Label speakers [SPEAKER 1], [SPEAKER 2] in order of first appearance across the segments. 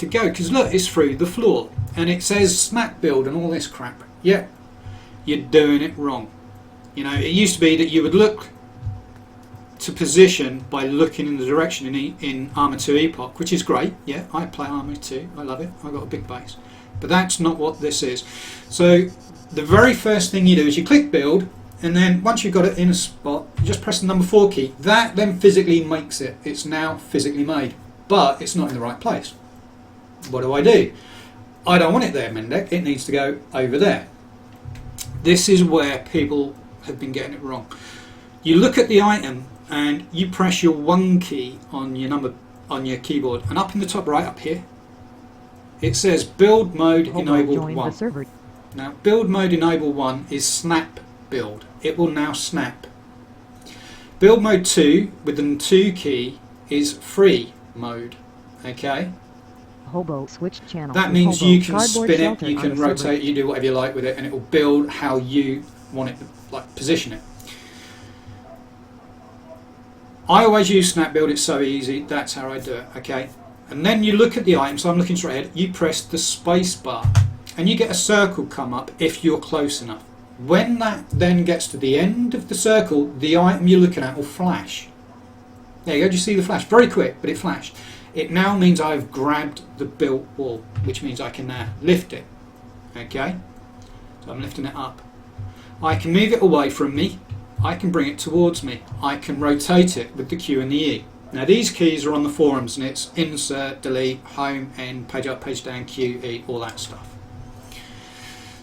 [SPEAKER 1] to go, because look, it's through the floor and it says snap build and all this crap. Yeah, you're doing it wrong. You know, it used to be that you would look to position by looking in the direction in Arma 2 Epoch, which is great. Yeah, I play Arma 2, I love it, I've got a big base. But that's not what this is. So the very first thing you do is you click build, and then once you've got it in a spot, you just press the number 4 key. That then physically makes it. It's now physically made, but it's not in the right place. What do? I don't want it there, Mendek. It needs to go over there. This is where people have been getting it wrong. You look at the item and you press your 1 key on your keyboard, and up in the top right up here it says build mode enabled 1. Now build mode enabled 1 is snap build. It will now snap. Build mode 2 with the 2 key is free mode. Okay?
[SPEAKER 2] Hobo switch channel.
[SPEAKER 1] That means you can spin it, you can rotate, you do whatever you like with it, and it will build how you want it to, like, position it. I always use snap build, it's so easy, that's how I do it, okay? And then you look at the item, so I'm looking straight ahead, you press the space bar and you get a circle come up if you're close enough. When that then gets to the end of the circle, the item you're looking at will flash. There you go, do you see the flash? Very quick, but it flashed. It now means I've grabbed the built wall, which means I can now lift it, okay? So I'm lifting it up. I can move it away from me, I can bring it towards me, I can rotate it with the Q and the E. Now these keys are on the forums, and it's insert, delete, home, end, page up, page down, Q, E, all that stuff.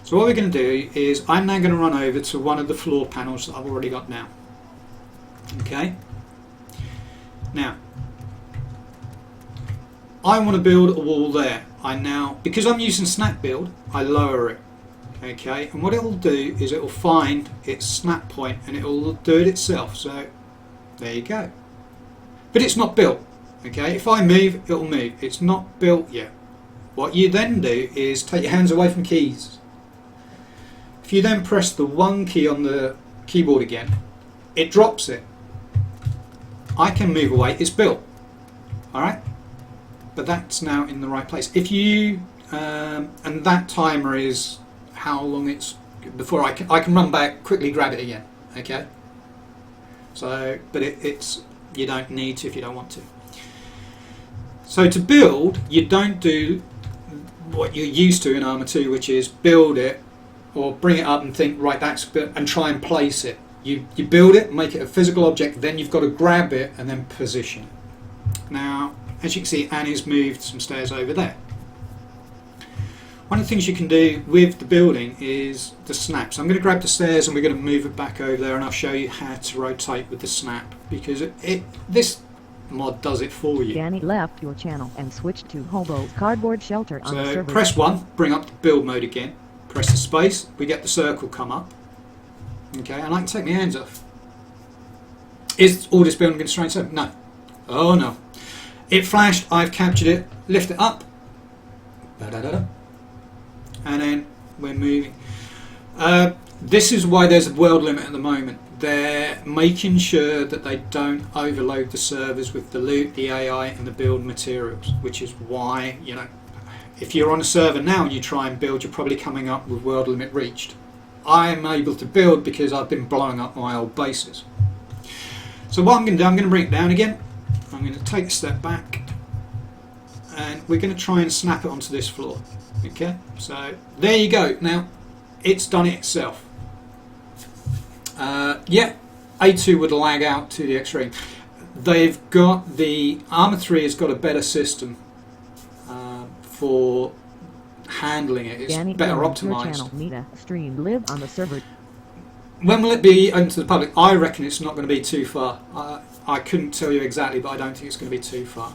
[SPEAKER 1] So what we're going to do is I'm now going to run over to one of the floor panels that I've already got now. Okay? Now, I want to build a wall there. Because I'm using snap build, I lower it. Okay, and what it will do is it will find its snap point and it will do it itself. So there you go. But it's not built. Okay, if I move, it will move. It's not built yet. What you then do is take your hands away from keys. If you then press the 1 key on the keyboard again, it drops it. I can move away. It's built. All right, but that's now in the right place. If you and that timer is how long it's before I can run back, quickly grab it again. Okay. So, but it's you don't need to if you don't want to. So to build, you don't do what you're used to in Arma 2, which is build it or bring it up and think right that's built and try and place it. You build it, make it a physical object, then you've got to grab it and then position it. Now, as you can see, Annie's moved some stairs over there. One of the things you can do with the building is the snap. So I'm going to grab the stairs and we're going to move it back over there, and I'll show you how to rotate with the snap, because this mod does it for you.
[SPEAKER 2] Danny left your channel and switched to Hobo's cardboard shelter on the
[SPEAKER 1] So
[SPEAKER 2] server.
[SPEAKER 1] press 1, bring up the build mode again. Press the space, we get the circle come up. Okay, and I can take my hands off. Is all this building going to straight up? No. Oh no. It flashed, I've captured it, lift it up. Da-da-da-da. And then we're moving. This is why there's a world limit at the moment. They're making sure that they don't overload the servers with the loot, the AI and the build materials, which is why, you know, if you're on a server now and you try and build, you're probably coming up with world limit reached. I am able to build because I've been blowing up my old bases. So what I'm going to do, I'm going to bring it down again. I'm going to take a step back and we're going to try and snap it onto this floor. Okay, so there you go. Now it's done it itself. Yeah, A2 would lag out to the extreme. They've got the Arma 3 has got a better system for handling it. It's
[SPEAKER 2] Danny,
[SPEAKER 1] better
[SPEAKER 2] your
[SPEAKER 1] optimized.
[SPEAKER 2] channel, Meta, stream live on the server.
[SPEAKER 1] When will it be open to the public? I reckon it's not going to be too far. I couldn't tell you exactly, but I don't think it's going to be too far.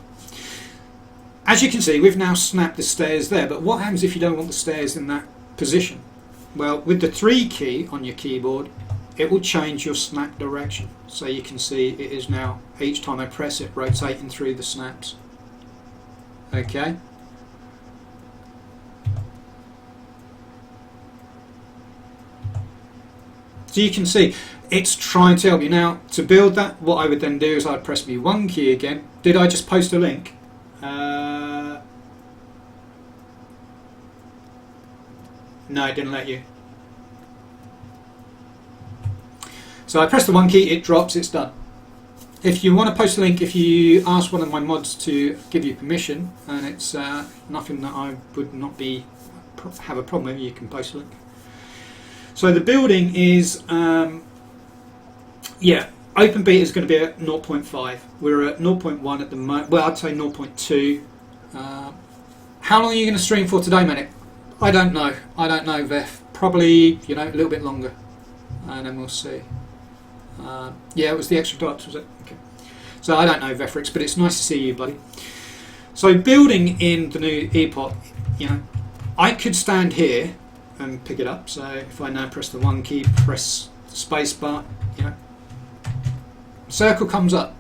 [SPEAKER 1] As you can see, we've now snapped the stairs there, but what happens if you don't want the stairs in that position? Well, with the 3 key on your keyboard, it will change your snap direction. So you can see it is now, each time I press it, rotating through the snaps. Okay. So you can see it's trying to help you. Now, to build that, what I would then do is I'd press my 1 key again. Did I just post a link? No, it didn't let you. So I press the 1 key, it drops, it's done. If you want to post a link, if you ask one of my mods to give you permission, and it's nothing that I would not have a problem with, you can post a link. So the building is, yeah, open beta is going to be at 0.5. We're at 0.1 at the moment. Well, I'd say 0.2. How long are you going to stream for today, Manic? I don't know. I don't know, Vef. Probably, you know, a little bit longer, and then we'll see. Yeah, it was the extra dots, was it? Okay. So I don't know, Vefrix, but it's nice to see you, buddy. So building in the new Epoch, you know, I could stand here and pick it up. So if I now press the 1 key, press the space bar, you know, circle comes up.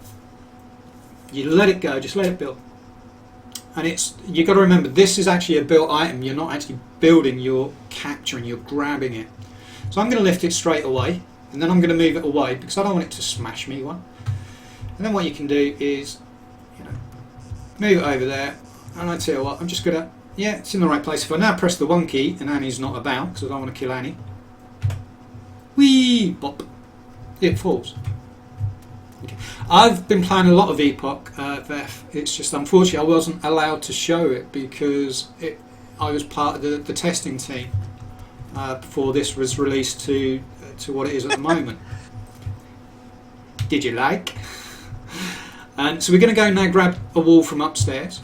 [SPEAKER 1] You let it go, just let it build. And you've got to remember, this is actually a built item. You're not actually building, you're capturing, you're grabbing it. So I'm going to lift it straight away, and then I'm going to move it away because I don't want it to smash me one. And then what you can do is, you know, move it over there, and I tell you what, I'm just going to, yeah, it's in the right place. If I now press the 1 key and Annie's not about, because I don't want to kill Annie, whee, bop, it falls. Okay. I've been playing a lot of Epoch, Vef. It's just unfortunately I wasn't allowed to show it because I was part of the testing team before this was released to what it is at the moment. Did you like? And so we're going to go now grab a wall from upstairs.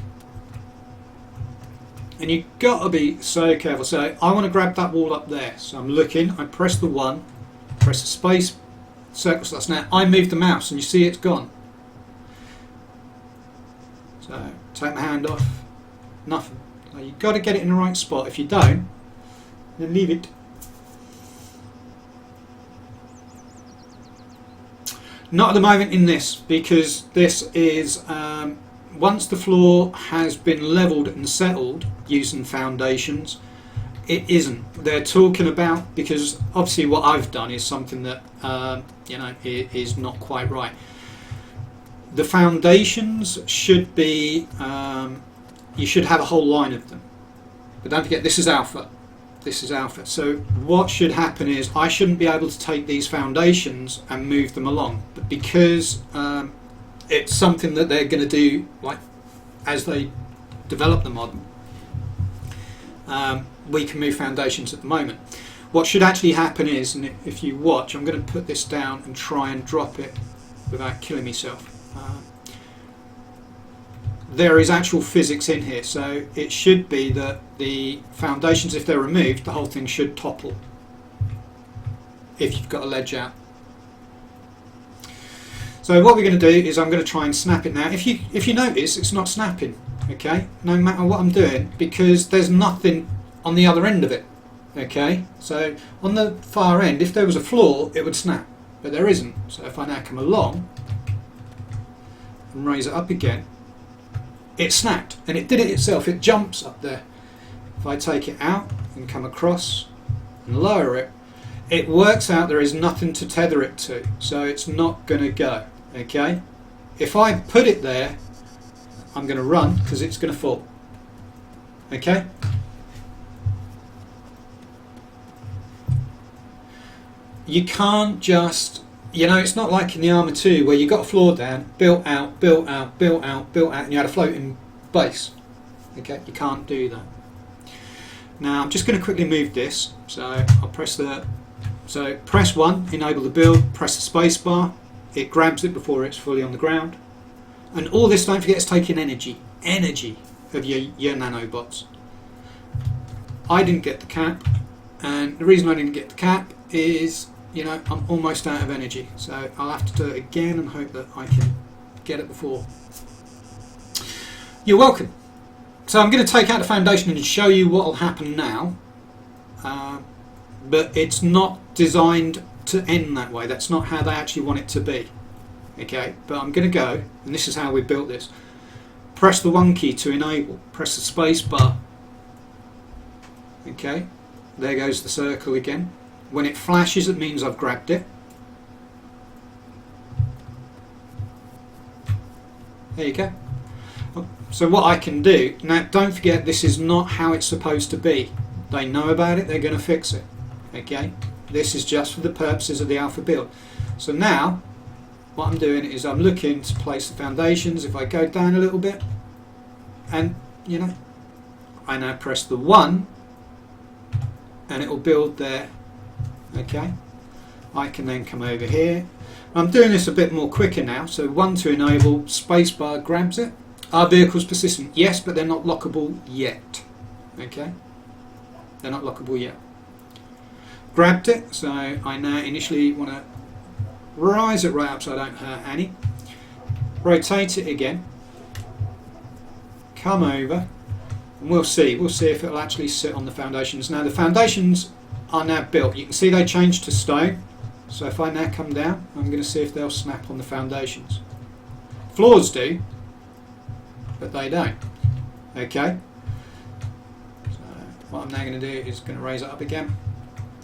[SPEAKER 1] And you've got to be so careful. So I want to grab that wall up there. So I'm looking, I press the 1, press the space, circle slots. Now I move the mouse and you see it's gone. So take my hand off, nothing. So you've got to get it in the right spot. If you don't, then leave it. Not at the moment in this, because this is once the floor has been levelled and settled using foundations, it isn't. They're talking about, because obviously what I've done is something that you know, is not quite right. The foundations should be, you should have a whole line of them, but don't forget this is alpha. This is alpha. So what should happen is I shouldn't be able to take these foundations and move them along, but because it's something that they're going to do, like as they develop the mod, we can move foundations at the moment. What should actually happen is, and if you watch, I'm going to put this down and try and drop it without killing myself. There is actual physics in here, so it should be that the foundations, if they're removed, the whole thing should topple if you've got a ledge out. So what we're going to do is I'm going to try and snap it now. If you notice, it's not snapping, okay, no matter what I'm doing, because there's nothing on the other end of it, okay. So on the far end, if there was a floor, it would snap, but there isn't. So if I now come along and raise it up again, it snapped, and it did it itself. It jumps up there. If I take it out and come across and lower it, it works out there is nothing to tether it to, so it's not going to go, okay. If I put it there, I'm going to run because it's going to fall, okay. You can't just, you know, it's not like in the Arma 2 where you got a floor down, built out, built out, built out, built out, and you had a floating base. Okay, you can't do that. Now I'm just going to quickly move this. So I'll press press 1, enable the build, press the space bar, it grabs it before it's fully on the ground. And all this, don't forget, is taking energy of your nanobots. I didn't get the cap, and the reason I didn't get the cap is, you know, I'm almost out of energy, so I'll have to do it again and hope that I can get it before. You're welcome. So I'm going to take out the foundation and show you what will happen now, but it's not designed to end that way. That's not how they actually want it to be, okay. But I'm going to go, and this is how we built this. Press the 1 key to enable, press the space bar, okay, there goes the circle again. When it flashes, it means I've grabbed it. There you go. So what I can do, now don't forget, this is not how it's supposed to be. They know about it, they're going to fix it. Okay, this is just for the purposes of the alpha build. So now what I'm doing is I'm looking to place the foundations. If I go down a little bit, and you know, I now press the 1 and it will build there. Okay, I can then come over here. I'm doing this a bit more quicker now, so 1 to enable, spacebar grabs it. Are vehicles persistent? Yes, but they're not lockable yet. Okay, they're not lockable yet. Grabbed it, so I now initially want to rise it right up so I don't hurt Annie. Rotate it again. Come over, and we'll see if it'll actually sit on the foundations. Now the foundations are now built. You can see they changed to stone. So if I now come down, I'm going to see if they'll snap on the foundations. Floors do, but they don't. Okay. So what I'm now going to do is going to raise it up again.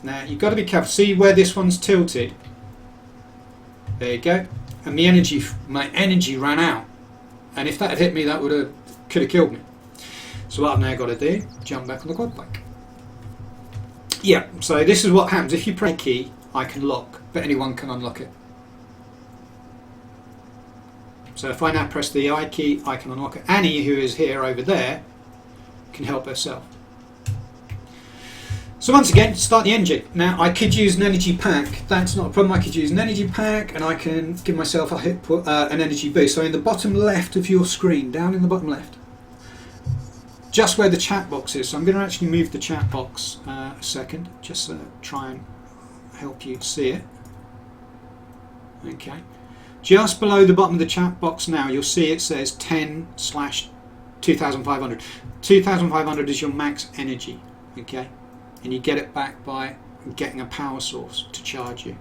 [SPEAKER 1] Now you've got to be careful. See where this one's tilted? There you go. And my energy ran out. And if that had hit me, that could have killed me. So what I've now got to do, jump back on the quad bike. Yeah. So this is what happens if you press a key. I can lock, but anyone can unlock it. So if I now press the I key, I can unlock it. Annie, who is here over there, can help herself. So once again, start the engine. Now I could use an energy pack. That's not a problem. I could use an energy pack, and I can give myself an energy boost. So in the bottom left of your screen, down in the bottom left, just where the chat box is. So I'm going to actually move the chat box a second, just to try and help you see it. Okay, just below the bottom of the chat box now, you'll see it says 10/2500. 2500 is your max energy. Okay, and you get it back by getting a power source to charge you.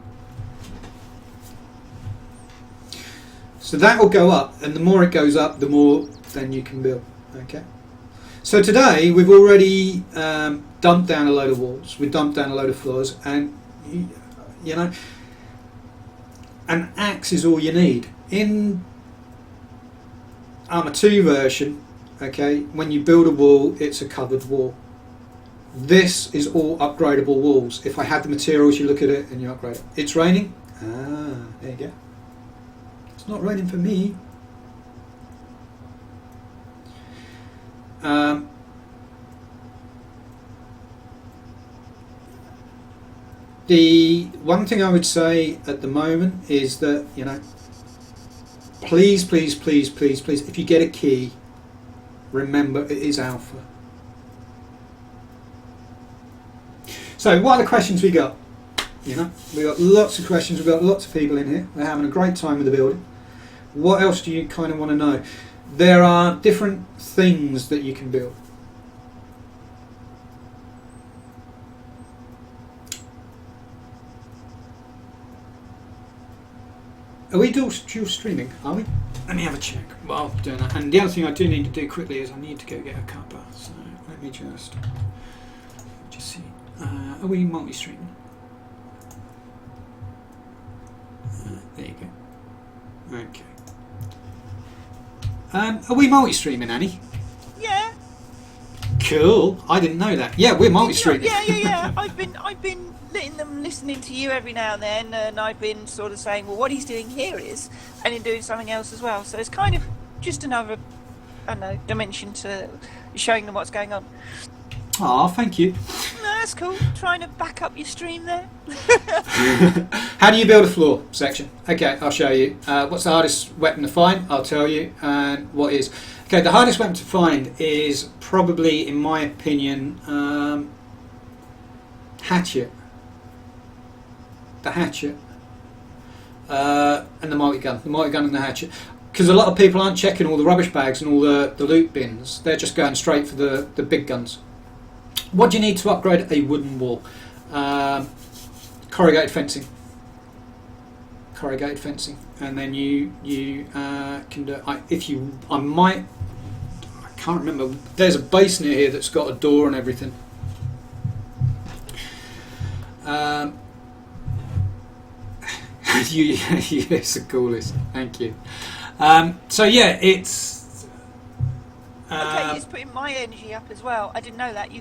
[SPEAKER 1] So that will go up, and the more it goes up, the more then you can build. Okay, so today we've already dumped down a load of walls, we dumped down a load of floors, and you know, an axe is all you need. In Arma 2 version, okay, when you build a wall, it's a covered wall. This is all upgradable walls. If I had the materials, you look at it and you upgrade it. It's raining. Ah, there you go. It's not raining for me. The one thing I would say at the moment is that, you know, please, please, please, please, please, if you get a key, remember it is alpha. So what are the questions we got? You know, we got lots of questions. We've got lots of people in here. They're having a great time with the building. What else do you kind of want to know? There are different things that you can build. Are we dual streaming? Are we? Let me have a check while I'm doing that. And the other thing I do need to do quickly is I need to go get a cuppa. So let me just see. Are we multi-streaming? There you go. Okay. Are we multi-streaming, Annie?
[SPEAKER 3] Yeah.
[SPEAKER 1] Cool. I didn't know that. Yeah, we're multi-streaming.
[SPEAKER 3] Yeah. I've been letting them listening to you every now and then, and I've been sort of saying, well, what he's doing here is, and in doing something else as well. So it's kind of just another, I don't know, dimension to showing them what's going on.
[SPEAKER 1] Oh, thank you.
[SPEAKER 3] No, that's cool. Trying to back up your stream there.
[SPEAKER 1] How do you build a floor section? Okay, I'll show you. What's the hardest weapon to find? I'll tell you. And what is? Okay, the hardest weapon to find is probably, in my opinion, hatchet. The hatchet. And the multi-gun. The multi-gun and the hatchet. Because a lot of people aren't checking all the rubbish bags and all the loot bins. They're just going straight for the big guns. What do you need to upgrade a wooden wall? Corrugated fencing. Corrugated fencing, and then you can do. I can't remember. There's a base near here that's got a door and everything. You're the coolest. Thank you. So yeah, it's.
[SPEAKER 3] Okay, it's putting my energy up as well. I didn't know that. You